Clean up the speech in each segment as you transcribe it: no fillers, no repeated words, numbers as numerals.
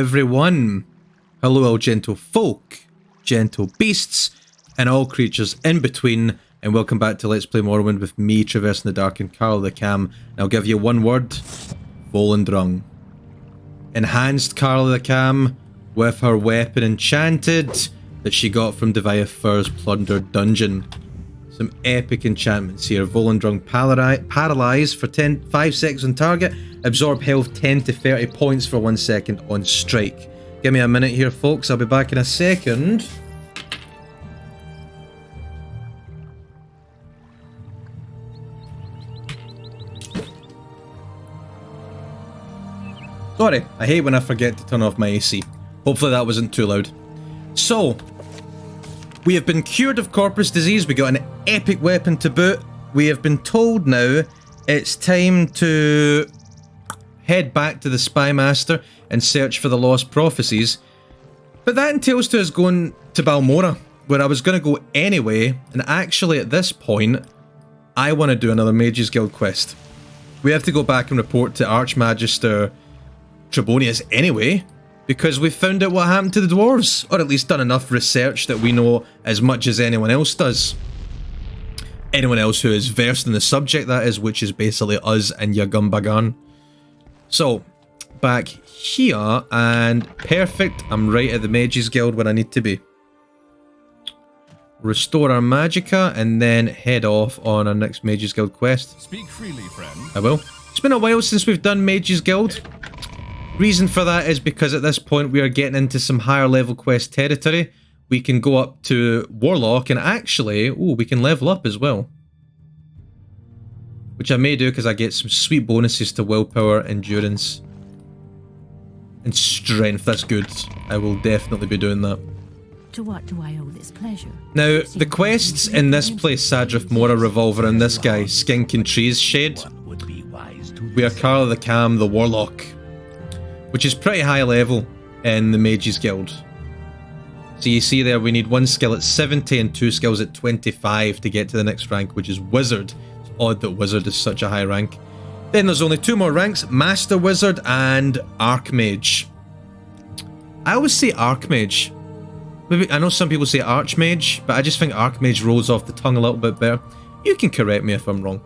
everyone. Hello all gentle folk, gentle beasts, and all creatures in between, and welcome back to Let's Play Morrowind with me, Traversing the Dark, and Carl the Cam. And I'll give you one word: Volendrung. Enhanced Carl the Cam with her weapon enchanted that she got from Deviah Fur's plundered dungeon. Some epic enchantments here. Volendrung paralyze for 5 seconds on target. Absorb health 10 to 30 points for 1 second on strike. Give me a minute here, folks. I'll be back in a second. Sorry, I hate when I forget to turn off my AC. Hopefully that wasn't too loud. So, we have been cured of corpus disease. We got an epic weapon to boot. We have been told now it's time to head back to the Spy Master and search for the lost prophecies. But that entails to us going to Balmora, where I was going to go anyway. And actually at this point, I want to do another Mages Guild quest. We have to go back and report to Magister Tribonius anyway, because we've found out what happened to the dwarves, or at least done enough research that we know as much as anyone else does. Anyone else who is versed in the subject, that is, which is basically us and Yagumbagan. So, back here, and perfect, I'm right at the Mages Guild where I need to be. Restore our Magicka, and then head off on our next Mages Guild quest. Speak freely, friend. I will. It's been a while since we've done Mages Guild. Reason for that is because at this point we are getting into some higher level quest territory. We can go up to Warlock, and actually, we can level up as well. Which I may do because I get some sweet bonuses to willpower, endurance, and strength. That's good. I will definitely be doing that. To what do I owe this pleasure? Now, the quests in this place, Sadrith Mora, revolve around this guy, Skink and Trees Shed. We are Carl the Cam, the Warlock, which is pretty high level in the Mages Guild. So you see there, we need 1 skill at 70 and 2 skills at 25 to get to the next rank, which is Wizard. It's odd that Wizard is such a high rank. Then there's only 2 more ranks, Master Wizard and Archmage. I always say Archmage. Maybe, I know some people say Archmage, but I just think Archmage rolls off the tongue a little bit better. You can correct me if I'm wrong.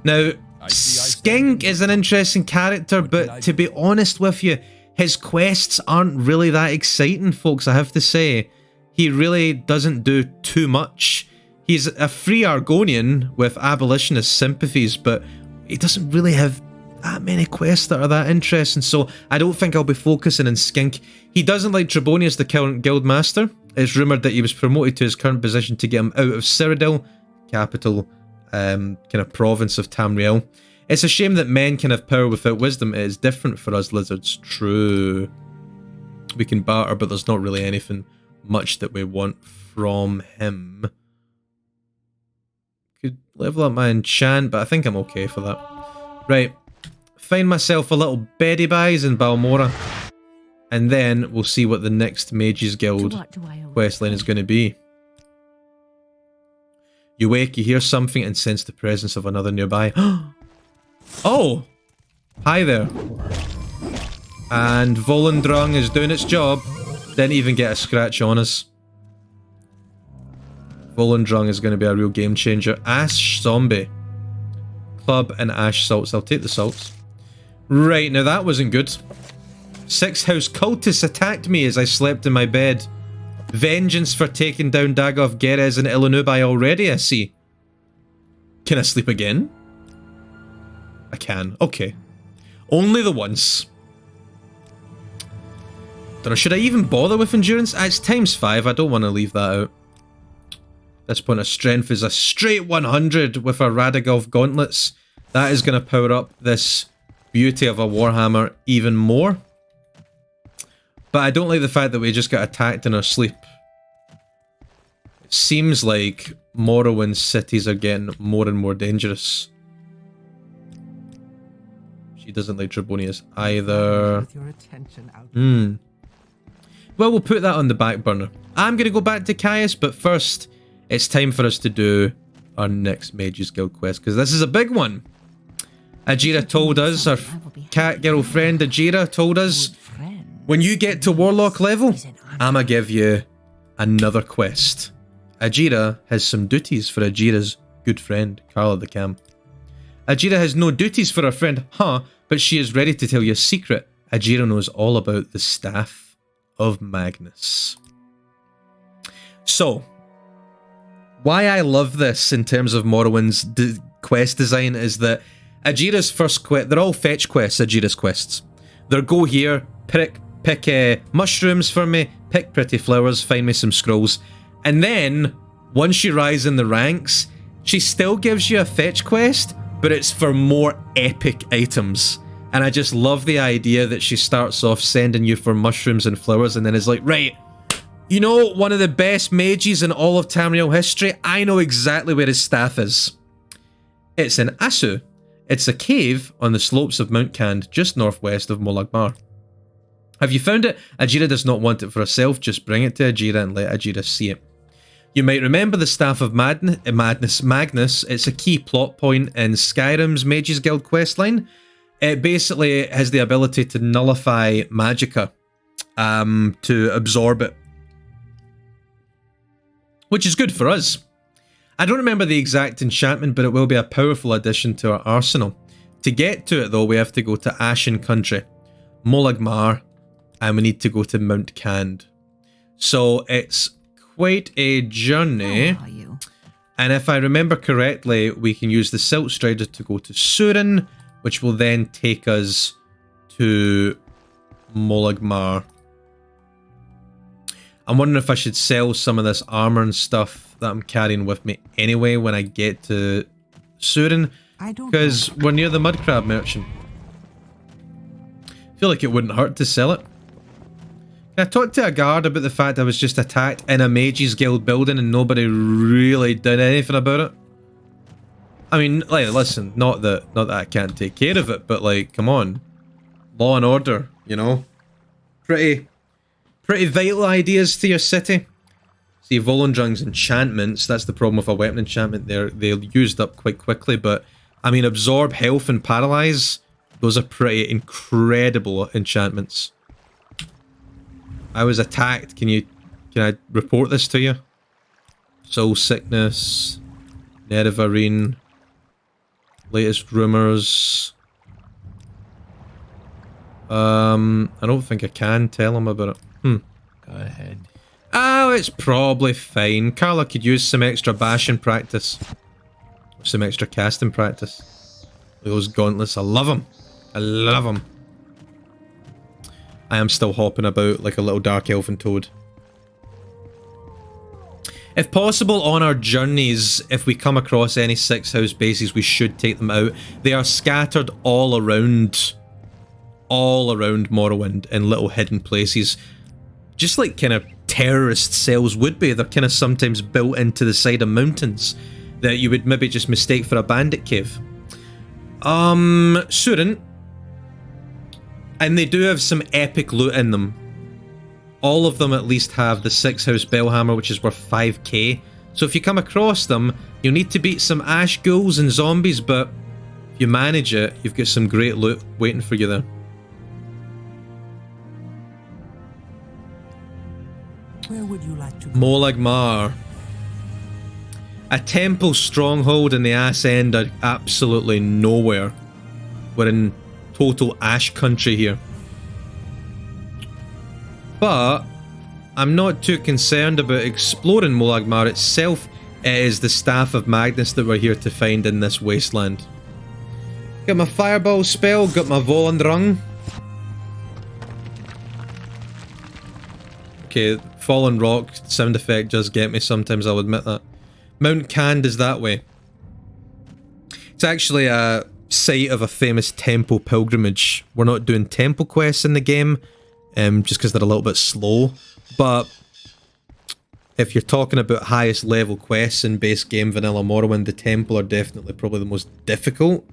Now, Skink is an interesting character, but to be honest with you, his quests aren't really that exciting, folks, I have to say. He really doesn't do too much. He's a free Argonian with abolitionist sympathies, but he doesn't really have that many quests that are that interesting, so I don't think I'll be focusing on Skink. He doesn't like Tribonius, the current guild master. It's rumoured that he was promoted to his current position to get him out of Cyrodiil, capital kind of province of Tamriel. It's a shame that men can have power without wisdom. It is different for us lizards. True. We can barter, but there's not really anything much that we want from him. Could level up my enchant, but I think I'm okay for that. Right. Find myself a little Beddy Buys in Balmora, and then we'll see what the next Mages Guild questline is going to be. You wake, you hear something, and sense the presence of another nearby. Oh! Hi there. And Volendrung is doing its job. Didn't even get a scratch on us. Volendrung is going to be a real game changer. Ash Zombie. Club and Ash Salts. I'll take the salts. Right, now that wasn't good. 6 house cultists attacked me as I slept in my bed. Vengeance for taking down Dagoth, Gerez and Illanubai already, I see. Can I sleep again? I can. Okay. Only the once. Don't know, should I even bother with endurance? It's ×5. I don't want to leave that out. At this point, our strength is a straight 100 with our Radagolf gauntlets. That is going to power up this beauty of a Warhammer even more. But I don't like the fact that we just got attacked in our sleep. It seems like Morrowind cities are getting more and more dangerous. She doesn't like Tribonius either. Well, we'll put that on the back burner. I'm going to go back to Caius, but first, it's time for us to do our next Mages Guild quest, because this is a big one. Ajira told us, our cat girl friend Ajira told us, When you get to Warlock level, I'ma give you another quest. Ajira has some duties for Ajira's good friend, Carla the Cam. Ajira has no duties for her friend, but she is ready to tell you a secret. Ajira knows all about the Staff of Magnus. So, why I love this in terms of Morrowind's quest design is that Ajira's first quest, they're all fetch quests, Ajira's quests. They're go here, pick mushrooms for me, pick pretty flowers, find me some scrolls. And then, once you rise in the ranks, she still gives you a fetch quest, but it's for more epic items. And I just love the idea that she starts off sending you for mushrooms and flowers and then is like, right, you know one of the best mages in all of Tamriel history? I know exactly where his staff is. It's in Asu. It's a cave on the slopes of Mount Cand, just northwest of Molag-Mar. Have you found it? Ajira does not want it for herself, just bring it to Ajira and let Ajira see it. You might remember the Staff of Magnus. It's a key plot point in Skyrim's Mages Guild questline. It basically has the ability to nullify magicka, to absorb it. Which is good for us. I don't remember the exact enchantment, but it will be a powerful addition to our arsenal. To get to it though, we have to go to Ashen Country, Molag-Mar, and we need to go to Mount Cand. So it's quite a journey. How are you? And if I remember correctly, we can use the Silt Strider to go to Surin, which will then take us to Molag-Mar. I'm wondering if I should sell some of this armor and stuff that I'm carrying with me anyway when I get to Surin, because we're near the Mudcrab Merchant. I feel like it wouldn't hurt to sell it. I talked to a guard about the fact I was just attacked in a Mages Guild building and nobody really did anything about it. I mean, like, listen, not that I can't take care of it, but like, come on. Law and order, you know? Pretty vital ideas to your city. See, Volendrung's enchantments, that's the problem with a weapon enchantment. They're used up quite quickly, but I mean, absorb health and paralyze, those are pretty incredible enchantments. I was attacked. Can I report this to you? Soul sickness, Nerevarine, latest rumors. I don't think I can tell him about it. Go ahead. Oh, it's probably fine. Carla could use some extra bashing practice. Some extra casting practice. Those gauntlets, I love them. I love them. I am still hopping about like a little dark elfin toad. If possible, on our journeys, if we come across any 6 house bases, we should take them out. They are scattered all around Morrowind in little hidden places. Just like kind of terrorist cells would be. They're kind of sometimes built into the side of mountains that you would maybe just mistake for a bandit cave. Surin. And they do have some epic loot in them. All of them at least have the 6 house Bellhammer, which is worth 5k. So if you come across them, you'll need to beat some ash ghouls and zombies, but if you manage it, you've got some great loot waiting for you there. Where would you like to go? Molag-Mar. A temple stronghold in the ass end are absolutely nowhere. We're in total ash country here. But I'm not too concerned about exploring Molag-Mar itself. It is the Staff of Magnus that we're here to find in this wasteland. Got my fireball spell, got my Volendrung. Okay, fallen rock sound effect does get me sometimes, I'll admit that. Mount Cand is that way. It's actually a site of a famous temple pilgrimage. We're not doing temple quests in the game, just because they're a little bit slow. But if you're talking about highest level quests in base game vanilla Morrowind, the temple are definitely probably the most difficult.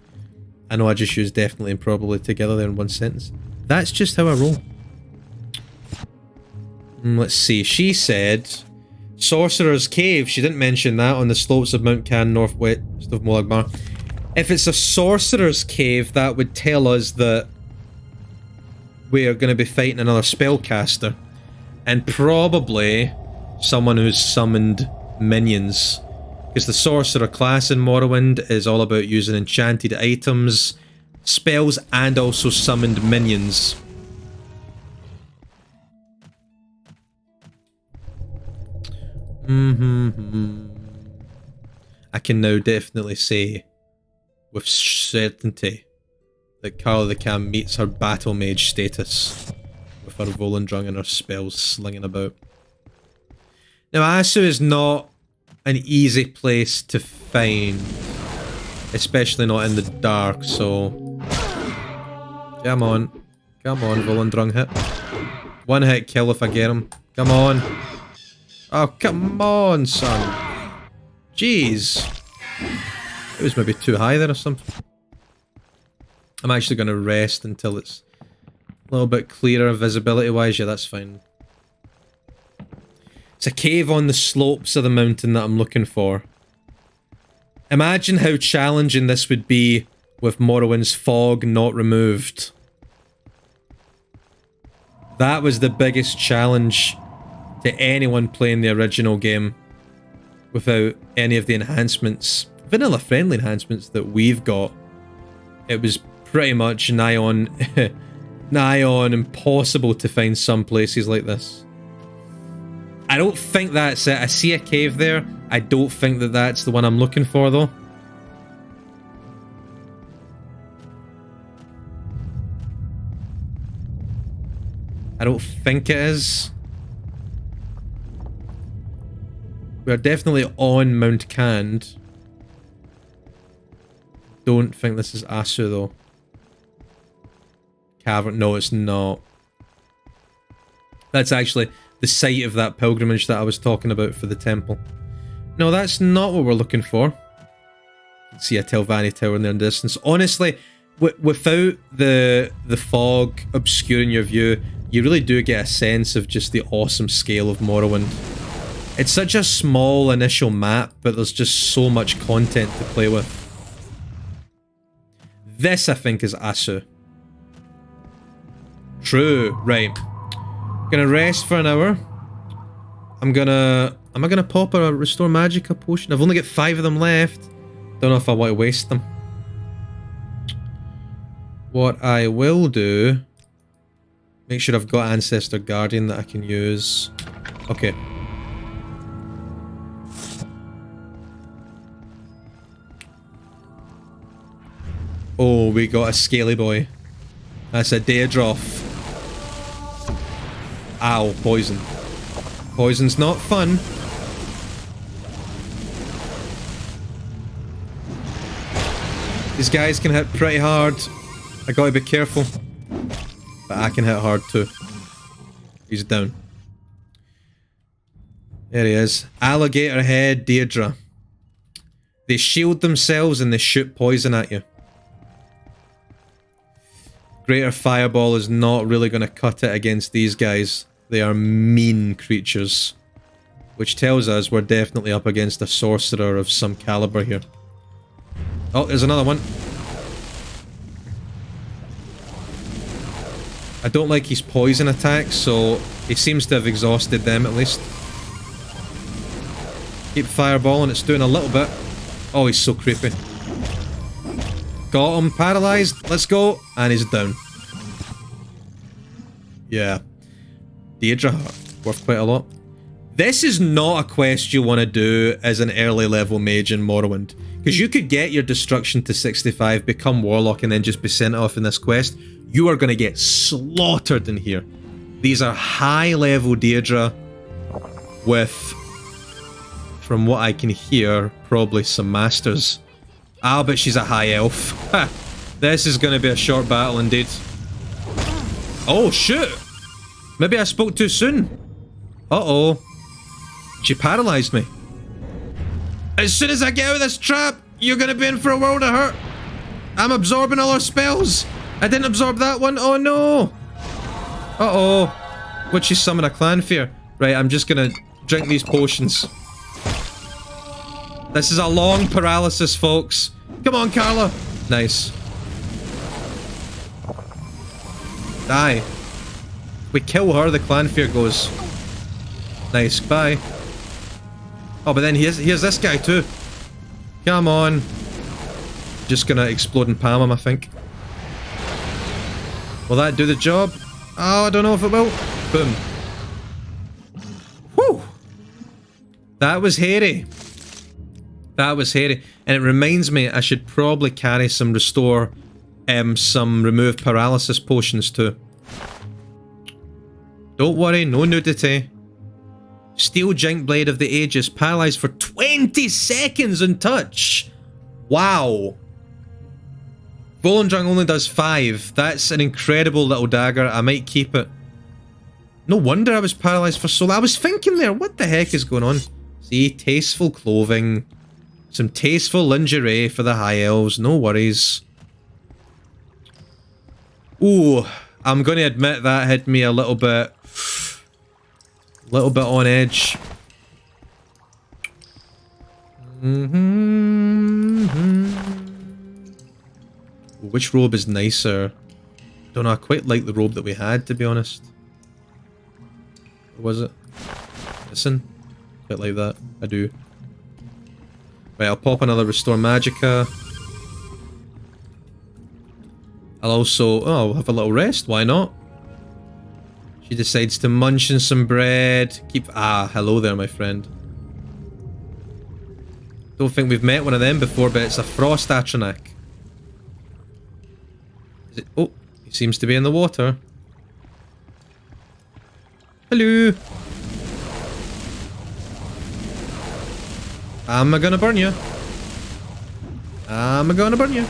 I know I just used definitely and probably together there in one sentence. That's just how I roll. Let's see, she said Sorcerer's Cave. She didn't mention that, on the slopes of Mount Cand, northwest of Molag-Mar. If it's a Sorcerer's Cave, that would tell us that we are going to be fighting another spellcaster. And probably someone who's summoned minions. Because the sorcerer class in Morrowind is all about using enchanted items, spells, and also summoned minions. I can now definitely say with certainty that Carla the Cam meets her battle mage status with her Volendrung and her spells slinging about. Now Asu is not an easy place to find, especially not in the dark, so come on, Volendrung hit. One hit kill if I get him. Come on. Oh, come on, son. Jeez. It was maybe too high there or something. I'm actually going to rest until it's a little bit clearer visibility-wise. Yeah, that's fine. It's a cave on the slopes of the mountain that I'm looking for. Imagine how challenging this would be with Morrowind's fog not removed. That was the biggest challenge to anyone playing the original game without any of the enhancements, vanilla-friendly enhancements that we've got. It was pretty much nigh on impossible to find some places like this. I don't think that's it. I see a cave there. I don't think that that's the one I'm looking for, though. I don't think it is. We're definitely on Mount Cand. Don't think this is Asu, though. Cavern. No, it's not. That's actually the site of that pilgrimage that I was talking about for the temple. No, that's not what we're looking for. You can see a Telvanni tower in there in the distance. Honestly, without the fog obscuring your view, you really do get a sense of just the awesome scale of Morrowind. It's such a small initial map, but there's just so much content to play with. This, I think, is Asu. True. Right. Gonna rest for an hour. Am I gonna pop a Restore Magicka potion? I've only got 5 of them left. Don't know if I want to waste them. What I will do... Make sure I've got Ancestor Guardian that I can use. Okay. Oh, we got a scaly boy. That's a Daedroth. Ow, poison. Poison's not fun. These guys can hit pretty hard. I gotta be careful. But I can hit hard too. He's down. There he is. Alligator head Deirdre. They shield themselves and they shoot poison at you. Greater Fireball is not really going to cut it against these guys. They are mean creatures. Which tells us we're definitely up against a sorcerer of some caliber here. Oh, there's another one. I don't like his poison attacks, so he seems to have exhausted them at least. Keep fireballing, it's doing a little bit. Oh, he's so creepy. Got him, paralyzed, let's go, and he's down. Yeah. Deirdre Heart, worth quite a lot. This is not a quest you want to do as an early level mage in Morrowind. Because you could get your destruction to 65, become Warlock, and then just be sent off in this quest. You are going to get slaughtered in here. These are high level Deirdre with, from what I can hear, probably some masters. Ah, but she's a high elf. Ha! This is going to be a short battle indeed. Oh, shoot! Maybe I spoke too soon. Uh-oh. She paralyzed me. As soon as I get out of this trap, you're going to be in for a world of hurt. I'm absorbing all her spells. I didn't absorb that one. Oh, no. Uh-oh. What'd she summon? A clan fear? Right, I'm just going to drink these potions. This is a long paralysis, folks. Come on, Carla. Nice. Die. We kill her, the clan fear goes. Nice, bye. Oh, but then here's this guy too. Come on. Just gonna explode and palm him, I think. Will that do the job? Oh, I don't know if it will. Boom. Whew! That was hairy. That was hairy. And it reminds me I should probably carry some restore, some remove paralysis potions too. Don't worry, no nudity. Steel Giant Blade of the Ages, paralyzed for 20 seconds on touch. Wow. Volendrung only does 5. That's an incredible little dagger. I might keep it. No wonder I was paralyzed for so long. I was thinking there, what the heck is going on? See, tasteful clothing. Some tasteful lingerie for the high elves. No worries. Ooh, I'm going to admit that hit me a little bit on edge. Which robe is nicer? Don't know, I quite like the robe that we had, to be honest. What was it? Listen, quite like that. I do. Right, I'll pop another Restore Magicka. I'll also... oh, I'll have a little rest, why not? She decides to munch on some bread. Keep... ah, hello there, my friend. Don't think we've met one of them before, but it's a Frost Atronach. Is it... oh, he seems to be in the water. Hello. I'm gonna burn you. I'm gonna burn you.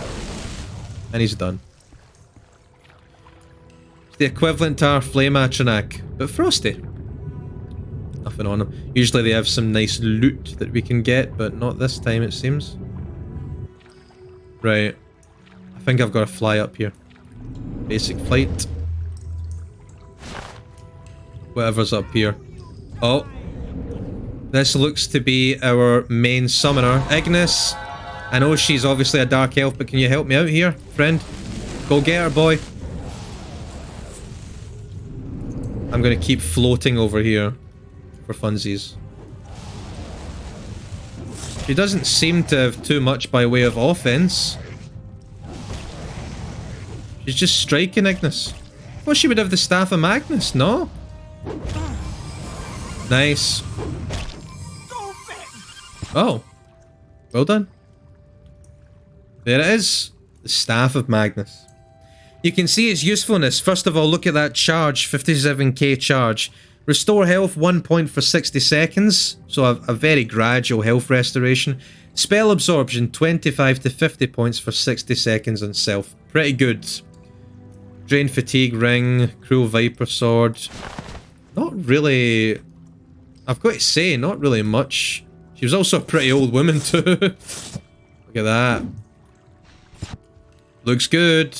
And he's done. It's the equivalent to our Flame Atronach, but frosty. Nothing on him. Usually they have some nice loot that we can get, but not this time it seems. Right. I think I've got to fly up here. Basic flight. Whatever's up here. Oh. This looks to be our main summoner. Ignis. I know she's obviously a dark elf, but can you help me out here, friend? Go get her, boy. I'm gonna keep floating over here for funsies. She doesn't seem to have too much by way of offense. She's just striking Ignis. Well, she would have the Staff of Magnus, no? Nice. Oh. Well done. There it is. The Staff of Magnus. You can see its usefulness. First of all, look at that charge. 57k charge. Restore health 1 point for 60 seconds. So a very gradual health restoration. Spell absorption 25 to 50 points for 60 seconds on self. Pretty good. Drain fatigue ring. Cruel viper sword. Not really... I've got to say, not really much. She was also a pretty old woman too. Look at that. Looks good.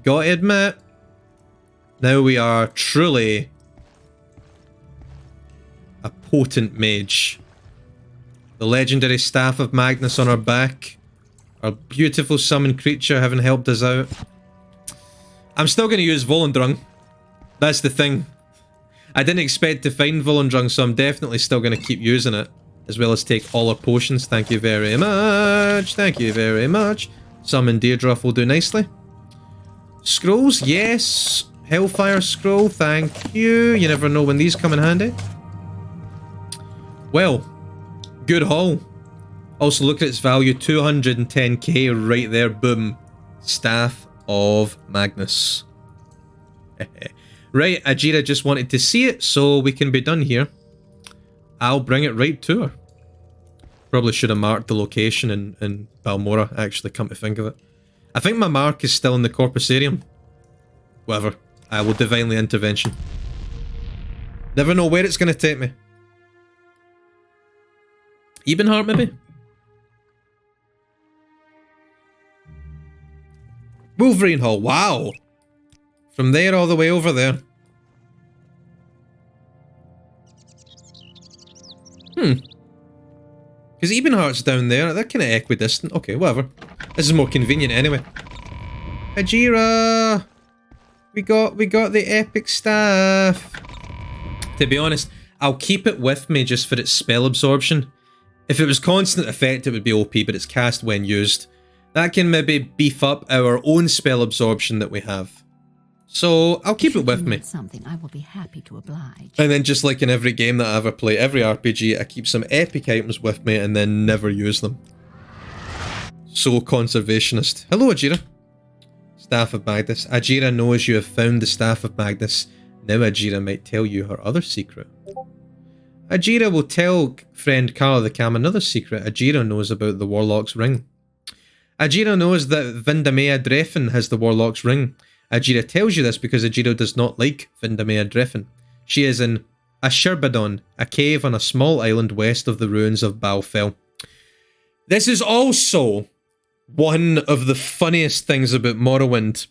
Gotta admit, now we are truly a potent mage. The legendary Staff of Magnus on our back. Our beautiful summoned creature having helped us out. I'm still going to use Volendrung. That's the thing. I didn't expect to find Volendrung, so I'm definitely still going to keep using it. As well as take all our potions. Thank you very much. Thank you very much. Summon Deirdre will do nicely. Scrolls, yes. Hellfire scroll, thank you. You never know when these come in handy. Well, good haul. Also look at its value, 210k right there, boom. Staff of Magnus. Right, Ajira just wanted to see it, so we can be done here. I'll bring it right to her. Probably should have marked the location in Balmora, actually, come to think of it. I think my mark is still in the Corpusarium. Whatever. I will divinely intervention. Never know where it's going to take me. Ebenheart, maybe? Wolverine Hall, wow! From there all the way over there. Because Ebenheart's down there, they're kind of equidistant. Okay, whatever. This is more convenient anyway. Ajira! We got the epic staff. To be honest, I'll keep it with me just for its spell absorption. If it was constant effect, it would be OP, but it's cast when used. That can maybe beef up our own spell absorption that we have. So I'll keep it with me. Something I will be happy to oblige. And then just like in every game that I ever play, every RPG, I keep some epic items with me and then never use them. So conservationist. Hello, Ajira. Staff of Magnus. Ajira knows you have found the Staff of Magnus. Now Ajira might tell you her other secret. Ajira will tell friend Carla the Cam another secret. Ajira knows about the Warlock's Ring. Ajira knows that Vindamea Drefen has the Warlock's Ring. Ajira tells you this because Ajira does not like Vindamea Drefen. She is in Asherbadon, a cave on a small island west of the ruins of Balfell. This is also one of the funniest things about Morrowind.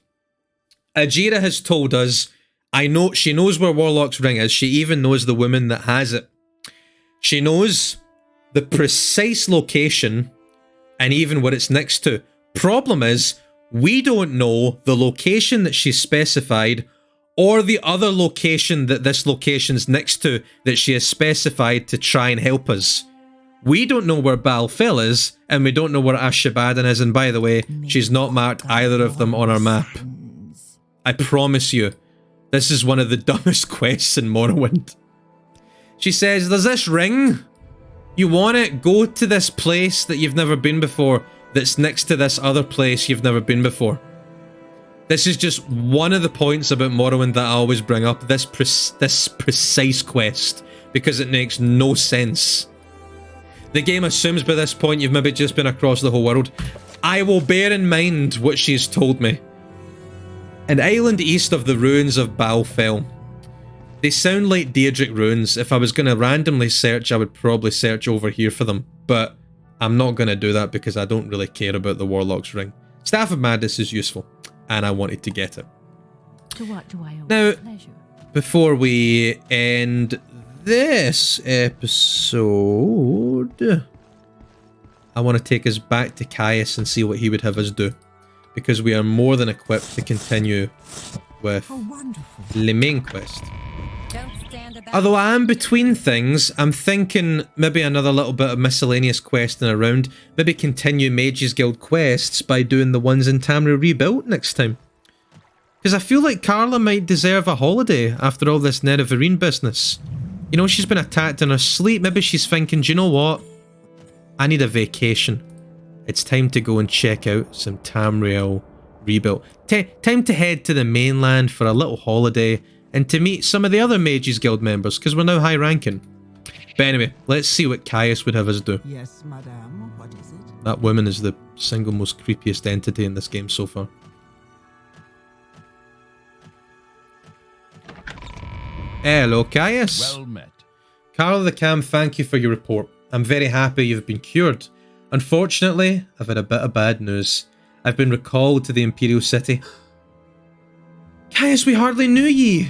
Ajira has told us, she knows where Warlock's Ring is. She even knows the woman that has it. She knows the precise location and even what it's next to. Problem is, we don't know the location that she specified or the other location that this location's next to that she has specified to try and help us. We don't know where Balfell is, and we don't know where Asherbadon is, and by the way, she's not marked either of them on our map. I promise you, this is one of the dumbest quests in Morrowind. She says, there's this ring. You want it? Go to this place that you've never been before that's next to this other place you've never been before. This is just one of the points about Morrowind that I always bring up, this precise quest, because it makes no sense. The game assumes by this point you've maybe just been across the whole world. I will bear in mind what she's told me. An island east of the ruins of Balfell. They sound like Daedric ruins. If I was going to randomly search, I would probably search over here for them, but I'm not going to do that because I don't really care about the Warlock's Ring. Staff of Madness is useful, and I wanted to get it. To what do I owe now, pleasure? Before we end this episode, I want to take us back to Caius and see what he would have us do, because we are more than equipped to continue with the main quest. Although I am between things, I'm thinking maybe another little bit of miscellaneous questing around, maybe continue Mage's Guild quests by doing the ones in Tamriel Rebuilt next time. Because I feel like Carla might deserve a holiday after all this Nerevarine business. You know, she's been attacked in her sleep, maybe she's thinking, do you know what? I need a vacation. It's time to go and check out some Tamriel Rebuilt. Time to head to the mainland for a little holiday and to meet some of the other Mages Guild members, because we're now high ranking. But anyway, let's see what Caius would have us do. Yes, madame. What is it? That woman is the single most creepiest entity in this game so far. Hello, Caius. Well met. Carla the Cam, thank you for your report. I'm very happy you've been cured. Unfortunately, I've had a bit of bad news. I've been recalled to the Imperial City. Caius, we hardly knew ye.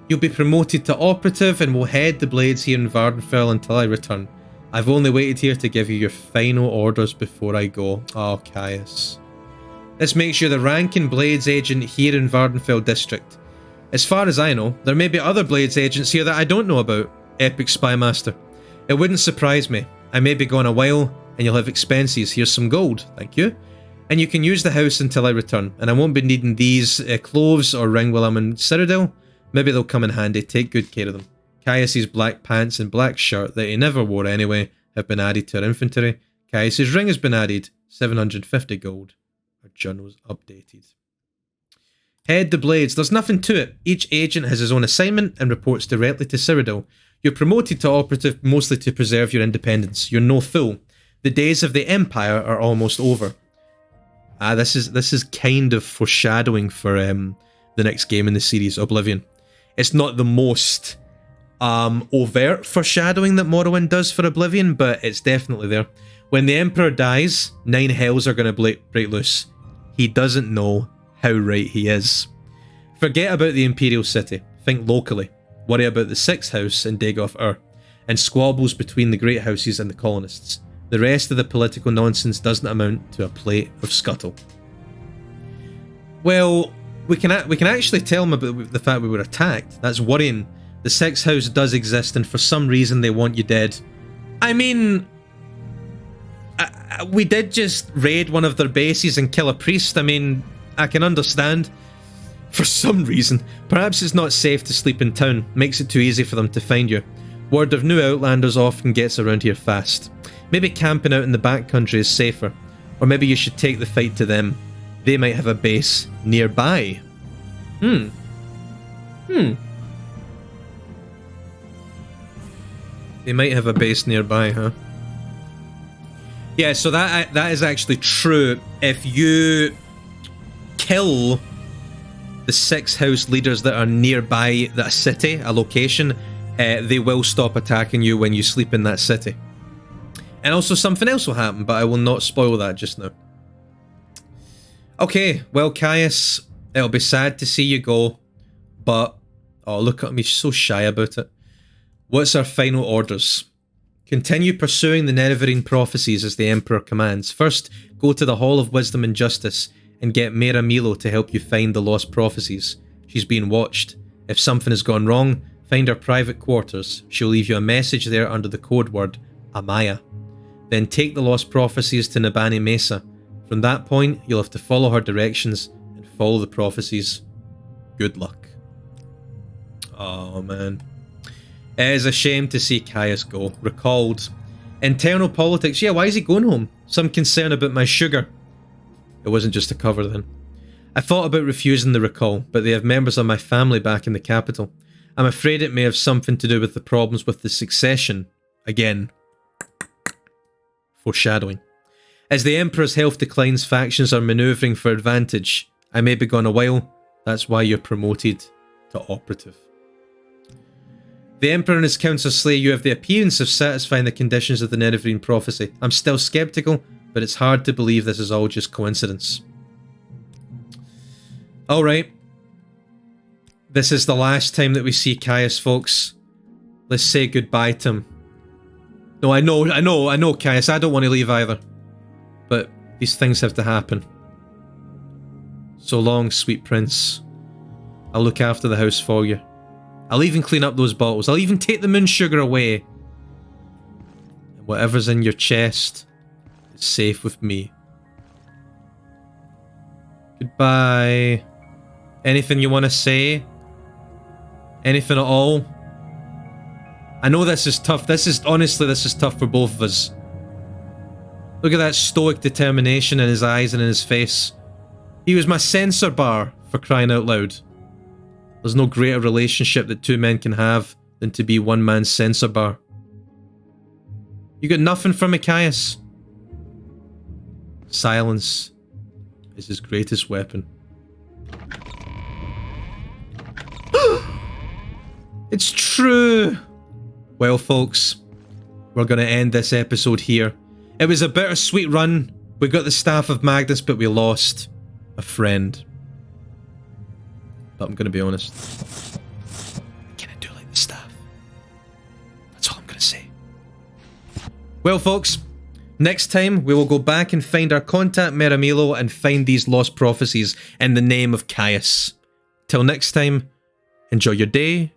You'll be promoted to operative and will head the blades here in Vvardenfell until I return. I've only waited here to give you your final orders before I go. Oh, Caius. This makes you the ranking blades agent here in Vvardenfell district. As far as I know, there may be other blades agents here that I don't know about. Epic Spymaster. It wouldn't surprise me. I may be gone a while, and you'll have expenses. Here's some gold. Thank you. And you can use the house until I return, and I won't be needing these clothes or ring while I'm in Cyrodiil. Maybe they'll come in handy. Take good care of them. Caius's black pants and black shirt that he never wore anyway have been added to our inventory. Caius's ring has been added. 750 gold. Our journal's updated. Head the blades. There's nothing to it. Each agent has his own assignment and reports directly to Cyrodiil. You're promoted to operative mostly to preserve your independence. You're no fool. The days of the Empire are almost over. This is kind of foreshadowing for the next game in the series, Oblivion. It's not the most overt foreshadowing that Morrowind does for Oblivion, but it's definitely there. When the Emperor dies, 9 hells are going to break loose. He doesn't know how right he is. Forget about the Imperial City. Think locally. Worry about the 6th house and Dagoth Ur, and squabbles between the great houses and the colonists. The rest of the political nonsense doesn't amount to a plate of scuttle. Well, we can actually tell them about the fact we were attacked. That's worrying. The Sixth House does exist, and for some reason they want you dead. I mean, we did just raid one of their bases and kill a priest. I mean, I can understand. For some reason. Perhaps it's not safe to sleep in town. Makes it too easy for them to find you. Word of new outlanders often gets around here fast. Maybe camping out in the backcountry is safer. Or maybe you should take the fight to them. They might have a base nearby. They might have a base nearby, huh? Yeah, so that is actually true. If you kill the Sixth House leaders that are nearby that city, a location, they will stop attacking you when you sleep in that city. And also something else will happen, but I will not spoil that just now. Okay, well, Caius, it'll be sad to see you go, but... Oh, look at me, so shy about it. What's our final orders? Continue pursuing the Nerevarine prophecies as the Emperor commands. First, go to the Hall of Wisdom and Justice and get Mera Milo to help you find the lost prophecies. She's being watched. If something has gone wrong, find her private quarters. She'll leave you a message there under the code word, Amaya. Then take the lost prophecies to Nabani Mesa. From that point, you'll have to follow her directions and follow the prophecies. Good luck. Oh man. It is a shame to see Caius go. Recalled. Internal politics. Yeah, why is he going home? Some concern about my sugar. It wasn't just a cover then. I thought about refusing the recall, but they have members of my family back in the capital. I'm afraid it may have something to do with the problems with the succession. Again. Foreshadowing. As the Emperor's health declines, factions are manoeuvring for advantage. I may be gone a while. That's why you're promoted to operative. The Emperor and his council say you have the appearance of satisfying the conditions of the Nerevarine prophecy. I'm still skeptical, but it's hard to believe this is all just coincidence. Alright. This is the last time that we see Caius, folks. Let's say goodbye to him. No, I know, Caius. I don't want to leave either. But these things have to happen. So long, sweet prince. I'll look after the house for you. I'll even clean up those bottles. I'll even take the moon sugar away. And whatever's in your chest is safe with me. Goodbye. Anything you want to say? Anything at all? I know this is tough. Honestly, this is tough for both of us. Look at that stoic determination in his eyes and in his face. He was my censor bar, for crying out loud. There's no greater relationship that two men can have than to be one man's censor bar. You got nothing from me, Caius. Silence is his greatest weapon. It's true! Well, folks, we're going to end this episode here. It was a bittersweet run. We got the Staff of Magnus, but we lost a friend. But I'm going to be honest. I kind of do like the staff. That's all I'm going to say. Well, folks, next time we will go back and find our contact Mera Milo and find these lost prophecies in the name of Caius. Till next time, enjoy your day,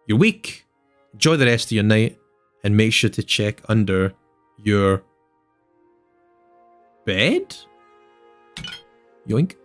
your week, enjoy the rest of your night, and make sure to check under your bed? Yoink.